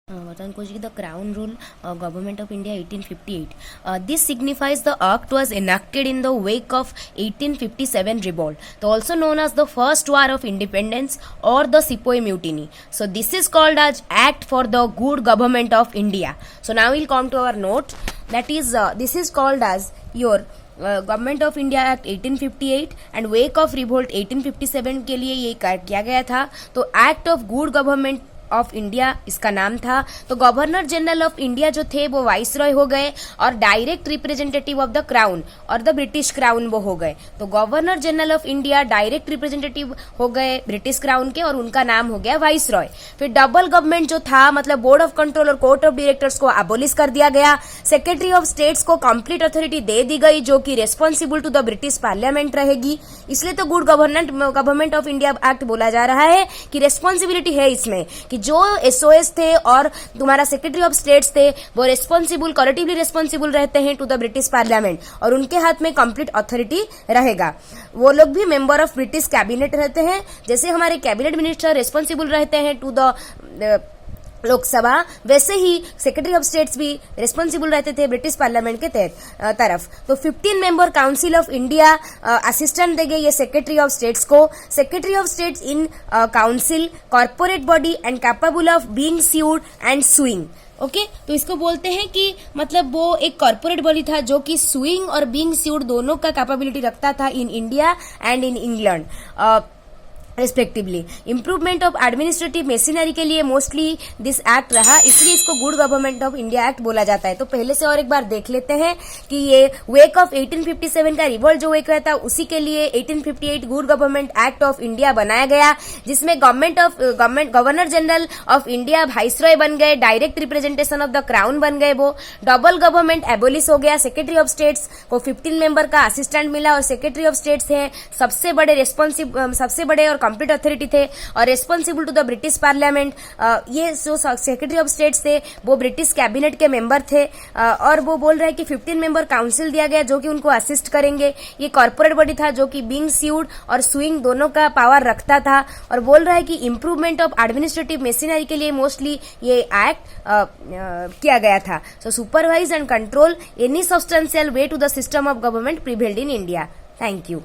The Crown Rule, Government of India 1858. This signifies the act was enacted in the wake of 1857 revolt, also known as the First War of Independence or the Sepoy Mutiny. So this is called as Act for the Good Government of India. So now we'll come to our note. That is, this is called as your government of India act 1858 and wake of revolt 1857 के लिए ये किया गया था. तो act of good government of India इसका नाम था. तो गवर्नर जनरल ऑफ इंडिया जो थे वो वाइसरॉय हो गए और direct representative of the crown और द ब्रिटिश क्राउन वो हो गए. तो governor general of India direct representative हो गए ब्रिटिश क्राउन के और उनका नाम हो गया वाइसरॉय. फिर डबल गवर्नमेंट जो था, मतलब बोर्ड ऑफ कंट्रोल और कोर्ट ऑफ डायरेक्टर्स को अबोलिश कर दिया गया. सेक्रेटरी ऑफ स्टेट्स को कंप्लीट अथॉरिटी दे दी गई जो कि responsible to the British parliament रहेगी. इसलिए तो good government of India act बोला जा रहा है कि रेस्पॉन्सिबिलिटी है इसमें कि जो एसओएस थे और तुम्हारा सेक्रेटरी ऑफ स्टेट्स थे वो रेस्पॉन्सिबल कलेक्टिवली रेस्पॉन्सिबल रहते हैं टू द ब्रिटिश पार्लियामेंट और उनके हाथ में कंप्लीट अथॉरिटी रहेगा. वो लोग भी मेंबर ऑफ ब्रिटिश कैबिनेट रहते हैं. जैसे हमारे कैबिनेट मिनिस्टर रेस्पॉन्सिबल रहते हैं टू द लोकसभा, वैसे ही सेक्रेटरी ऑफ स्टेट्स भी रेस्पॉन्सिबल रहते थे ब्रिटिश पार्लियामेंट के तरफ. तो 15 member council of India assistant देंगे ये सेक्रेटरी ऑफ स्टेट्स को. Secretary of states in council corporate body and capable of being sued and sewing. Okay, तो इसको बोलते हैं कि मतलब वो एक कॉर्पोरेट बॉडी था जो कि सुइंग और बीइंग स्यूड दोनों का कैपेबिलिटी रखता था in India and in England respectively. Improvement of administrative machinery के लिए मोस्टली दिस एक्ट रहा, इसलिए इसको good government of India act बोला जाता है. तो पहले से और एक बार देख लेते हैं कि ये वेक ऑफ 1857 का रिवोल्ट जो वेक हुआ था उसी के लिए 1858 good government act of India बनाया गया, जिसमें governor general of India viceroy बन गए, direct representation of the crown बन गए. वो डबल गवर्नमेंट एबोलिश हो गया. सेक्रेटरी ऑफ स्टेट्स को 15 मेंबर का असिस्टेंट मिला और सेक्रेटरी ऑफ स्टेट्स है सबसे बड़े और कंप्लीट अथॉरिटी थे और responsible to the British parliament. ये जो सेक्रेटरी ऑफ स्टेट्स थे वो ब्रिटिश कैबिनेट के मेंबर थे और वो बोल रहे हैं कि 15 मेंबर काउंसिल दिया गया जो कि उनको असिस्ट करेंगे. ये कॉर्पोरेट बॉडी था जो कि बीइंग स्यूड और सुइंग दोनों का पावर रखता था और बोल रहा है कि इंप्रूवमेंट ऑफ एडमिनिस्ट्रेटिव मशीनरी के लिए मोस्टली ये एक्ट किया गया था. So supervise and control any substantial way to the system of government prevailed in India. Thank you.